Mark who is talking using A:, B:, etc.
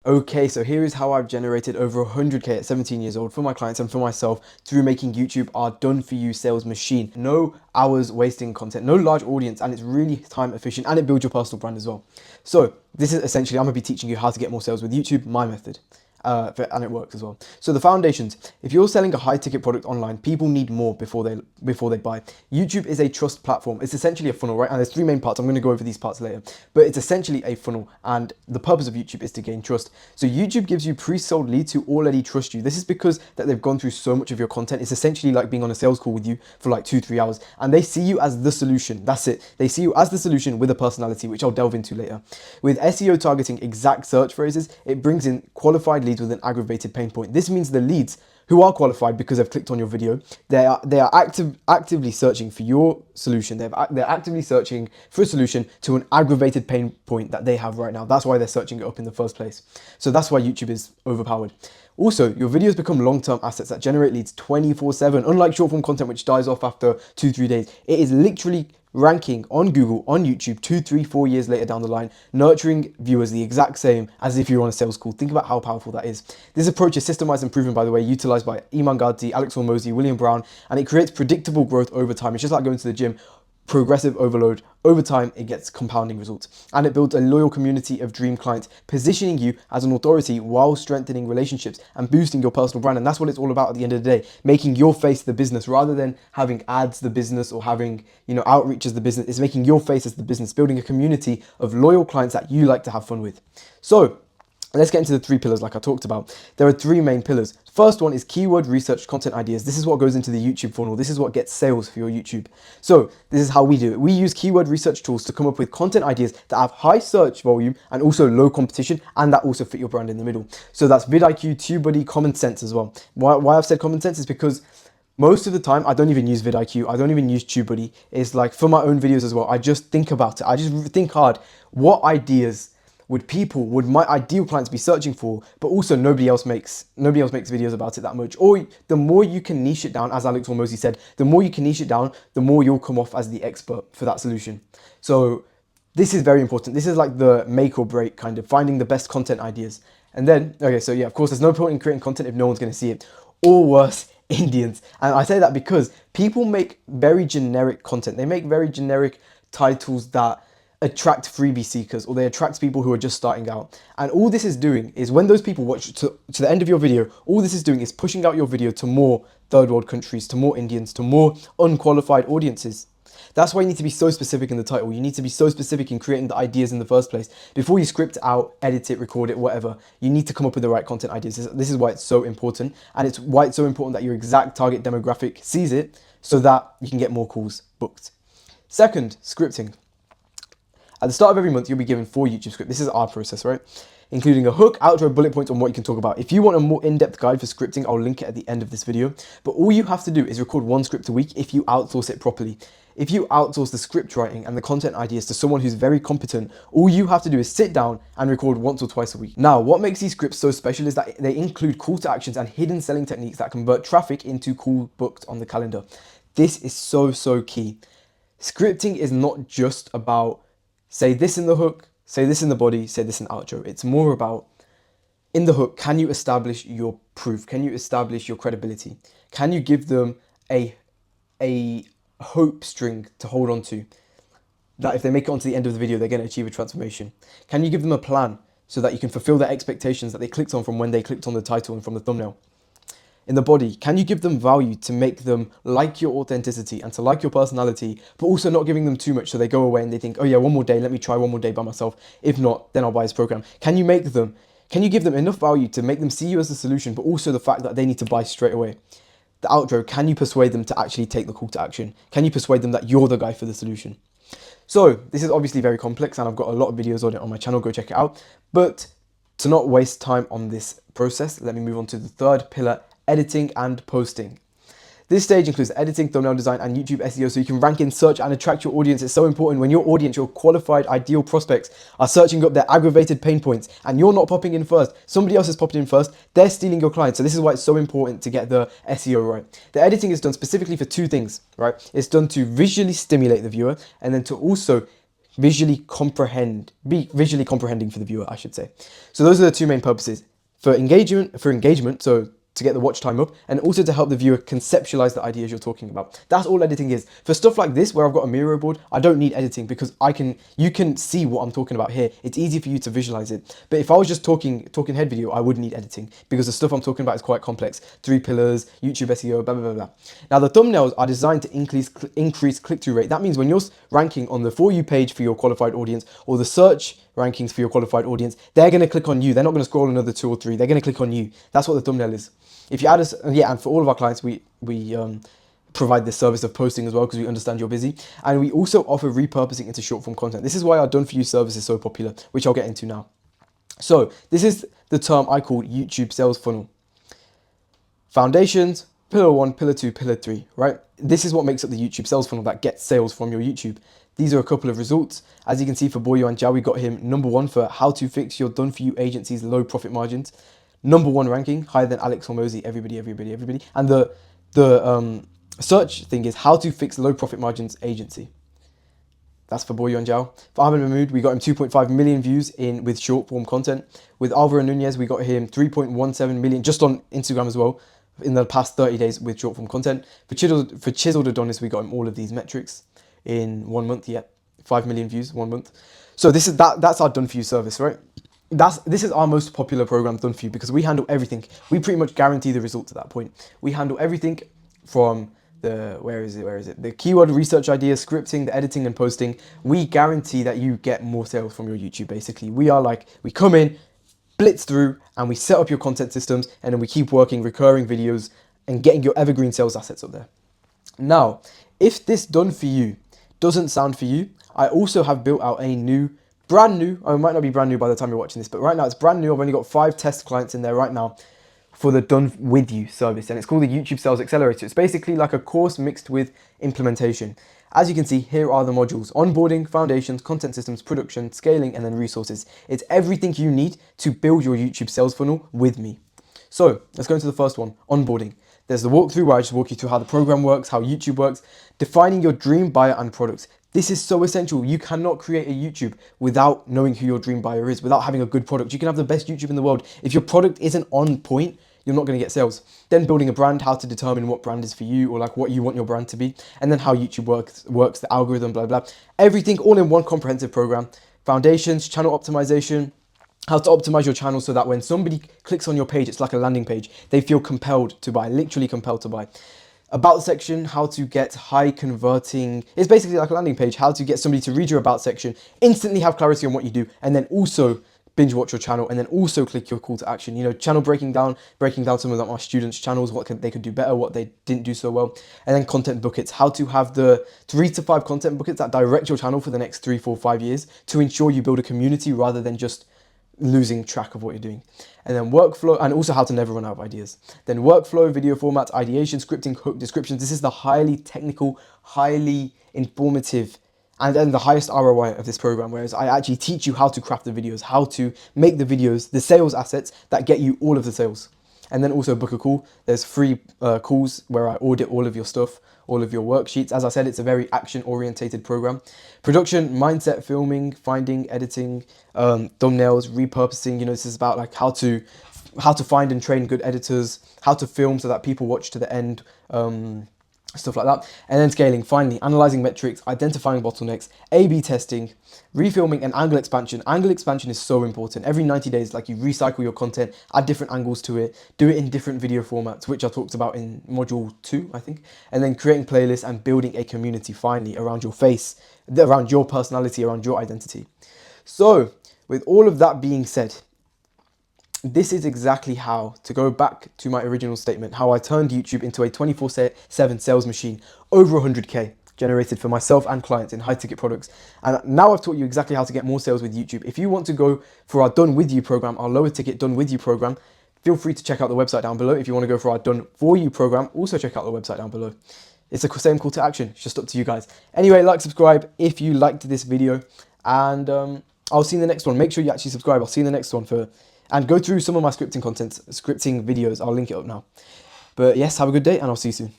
A: Okay, so here is how I've generated over 100k at 17 years old for my clients and for myself through making YouTube our done-for-you sales machine. No hours wasting content, no large audience, and it's really time efficient, and it builds your personal brand as well. So this is essentially, I'm gonna be teaching you how to get more sales with YouTube, my method. And it works as well. So the foundations: if you're selling a high-ticket product online, people need more before they buy. YouTube is a trust platform. It's essentially a funnel, right? And there's three main parts. I'm going to go over these parts later, but it's essentially a funnel, and the purpose of YouTube is to gain trust. So YouTube gives you pre-sold leads who already trust you. This is because that they've gone through so much of your content. It's essentially like being on a sales call with you for like 2-3 hours, and they see you as the solution. That's it. They see you as the solution with a personality, which I'll delve into later. With SEO targeting exact search phrases, it brings in qualified leads with an aggravated pain point. This means the leads who are qualified because they've clicked on your video, they are actively searching for your solution. They're actively searching for a solution to an aggravated pain point that they have right now. That's why they're searching it up in the first place. So that's why YouTube is overpowered. Also, your videos become long-term assets that generate leads 24/7, unlike short-form content which dies off after 2-3 days. It is literally ranking on Google, on YouTube, 2-3-4 years later down the line, nurturing viewers the exact same as if you're on a sales call. Think about how powerful that is. This approach is systemized and proven, by the way, utilized by Iman Gadzhi, Alex Hormozi, William Brown, and it creates predictable growth over time. It's just like going to the gym. Progressive overload. Over time, it gets compounding results, and it builds a loyal community of dream clients, positioning you as an authority while strengthening relationships and boosting your personal brand. And that's what it's all about at the end of the day, making your face the business rather than having ads the business or having, outreach as the business. It's making your face as the business, building a community of loyal clients that you like to have fun with. So let's get into the 3 pillars like I talked about. There are 3 main pillars. First one is keyword research, content ideas. This is what goes into the YouTube funnel. This is what gets sales for your YouTube. So this is how we do it. We use keyword research tools to come up with content ideas that have high search volume and also low competition, and that also fit your brand in the middle. So that's vidIQ, TubeBuddy, Common Sense as well. Why I've said Common Sense is because most of the time, I don't even use vidIQ. I don't even use TubeBuddy. It's like for my own videos as well. I just think about it. I just think hard. What ideas would my ideal clients be searching for, but also nobody else makes videos about it that much. Or the more you can niche it down, as Alex Hormozi said, the more you can niche it down, the more you'll come off as the expert for that solution. So this is very important. This is like the make or break, kind of finding the best content ideas. And then, okay, so yeah, of course, there's no point in creating content if no one's going to see it. Or worse, Indians. And I say that because people make very generic content. They make very generic titles that attract freebie seekers, or they attract people who are just starting out. And all this is doing is, when those people watch to the end of your video, all this is doing is pushing out your video to more third world countries, to more Indians, to more unqualified audiences. That's why you need to be so specific in the title. You need to be so specific in creating the ideas in the first place. Before you script it out, edit it, record it, whatever, you need to come up with the right content ideas. This is why it's so important, and it's why it's so important that your exact target demographic sees it so that you can get more calls booked. Second, scripting. At the start of every month, you'll be given 4 YouTube scripts. This is our process, right? Including a hook, outro, bullet points on what you can talk about. If you want a more in-depth guide for scripting, I'll link it at the end of this video. But all you have to do is record 1 script a week if you outsource it properly. If you outsource the script writing and the content ideas to someone who's very competent, all you have to do is sit down and record once or twice a week. Now, what makes these scripts so special is that they include call to actions and hidden selling techniques that convert traffic into call booked on the calendar. This is so key. Scripting is not just about say this in the hook, say this in the body, say this in the outro. It's more about, in the hook, can you establish your proof? Can you establish your credibility? Can you give them a hope string to hold on to, that if they make it onto the end of the video, they're going to achieve a transformation? Can you give them a plan so that you can fulfill their expectations that they clicked on from when they clicked on the title and from the thumbnail? In the body, can you give them value to make them like your authenticity and to like your personality, but also not giving them too much so they go away and they think, oh yeah, one more day, let me try one more day by myself. If not, then I'll buy this program. Can you give them enough value to make them see you as the solution, but also the fact that they need to buy straight away? The outro, can you persuade them to actually take the call to action? Can you persuade them that you're the guy for the solution? So this is obviously very complex, and I've got a lot of videos on it on my channel, go check it out. But to not waste time on this process, let me move on to the third pillar, editing and posting. This stage includes editing, thumbnail design, and YouTube SEO so you can rank in search and attract your audience. It's so important when your audience, your qualified ideal prospects, are searching up their aggravated pain points and you're not popping in first. Somebody else is popping in first. They're stealing your clients. So this is why it's so important to get the SEO right. The editing is done specifically for 2 things, right? It's done to visually stimulate the viewer, and then to also be visually comprehending for the viewer, I should say. So those are the two main purposes: for engagement, so to get the watch time up, and also to help the viewer conceptualize the ideas you're talking about. That's all editing is. For stuff like this, where I've got a Miro board, I don't need editing because you can see what I'm talking about here. It's easy for you to visualize it. But if I was just talking head video, I would need editing because the stuff I'm talking about is quite complex. 3 pillars, YouTube SEO, blah, blah, blah, blah. Now, the thumbnails are designed to increase click-through rate. That means when you're ranking on the For You page for your qualified audience, or the search rankings for your qualified audience, they're going to click on you. They're not going to scroll another 2 or 3. They're going to click on you. That's what the thumbnail is. If you add us, yeah, and for all of our clients, we provide this service of posting as well because we understand you're busy. And we also offer repurposing into short form content. This is why our Done For You service is so popular, which I'll get into now. So this is the term I call YouTube sales funnel. Foundations, pillar 1, pillar 2, pillar 3, right? This is what makes up the YouTube sales funnel that gets sales from your YouTube. These are a couple of results. As you can see, for Boyo and Jao, we got him #1 for how to fix your Done For You agency's low profit margins. #1 ranking, higher than Alex Hormozy, everybody. And the search thing is how to fix low profit margins agency. That's for Boyo and Jao. For Ahmed Mahmood, we got him 2.5 million views with short form content. With Alvaro Nunez, we got him 3.17 million just on Instagram as well in the past 30 days with short form content. For Chiseled Adonis, we got him all of these metrics in 1 month. Yeah, 5 million views 1 month. So this is that's our Done For You service, right? This is our most popular program, Done For You, because we handle everything. We pretty much guarantee the results at that point. We handle everything from the keyword research ideas, scripting, the editing and posting. We guarantee that you get more sales from your YouTube. Basically, we come in, blitz through, and we set up your content systems, and then we keep working recurring videos and getting your evergreen sales assets up there. Now, if this Done For You doesn't sound for you, I also have built out a brand new, it might not be brand new by the time you're watching this, but right now it's brand new. I've only got 5 test clients in there right now for the Done With You service, and it's called the YouTube Sales Accelerator. It's basically like a course mixed with implementation. As you can see, here are the modules: onboarding, foundations, content systems, production, scaling, and then resources. It's everything you need to build your YouTube sales funnel with me. So let's go into the first one, onboarding. There's the walkthrough where I just walk you through how the program works, how YouTube works, defining your dream buyer and products. This is so essential. You cannot create a YouTube without knowing who your dream buyer is, without having a good product. You can have the best YouTube in the world. If your product isn't on point, you're not going to get sales. Then building a brand, how to determine what brand is for you, or like what you want your brand to be. And then how YouTube works, the algorithm, blah, blah. Everything all in one comprehensive program. Foundations, channel optimization, how to optimize your channel so that when somebody clicks on your page, it's like a landing page. They feel compelled to buy, literally compelled to buy. About section, how to get high converting. It's basically like a landing page, how to get somebody to read your about section, instantly have clarity on what you do, and then also binge watch your channel, and then also click your call to action. You know, channel breaking down some of my students' channels, they could do better, what they didn't do so well. And then content buckets, how to have the 3 to 5 content buckets that direct your channel for the next 3, 4, 5 years to ensure you build a community rather than just losing track of what you're doing. And then workflow, and also how to never run out of ideas. Then workflow, video formats, ideation, scripting, hook, descriptions. This is the highly technical, highly informative, and then the highest ROI of this program, whereas I actually teach you how to craft the videos, how to make the videos, the sales assets that get you all of the sales. And then also book a call. There's free calls where I audit all of your stuff, all of your worksheets. As I said, it's a very action-orientated program. Production, mindset, filming, finding, editing, thumbnails, repurposing. You know, this is about like how to find and train good editors, how to film so that people watch to the end, stuff like that. And then scaling, finally, analyzing metrics, identifying bottlenecks, A/B testing, refilming, and angle expansion. Angle expansion is so important. Every 90 days, like, you recycle your content, add different angles to it, do it in different video formats, which I talked about in module 2, I think. And then creating playlists and building a community, finally, around your face, around your personality, around your identity. So with all of that being said, this is exactly how, to go back to my original statement, how I turned YouTube into a 24/7 sales machine, over 100K generated for myself and clients in high ticket products. And now I've taught you exactly how to get more sales with YouTube. If you want to go for our Done With You program, our lower ticket Done With You program, feel free to check out the website down below. If you want to go for our Done For You program, also check out the website down below. It's the same call to action. It's just up to you guys. Anyway, like, subscribe if you liked this video, and I'll see you in the next one. Make sure you actually subscribe. I'll see you in the next one and go through some of my scripting videos. I'll link it up now. But yes, have a good day, and I'll see you soon.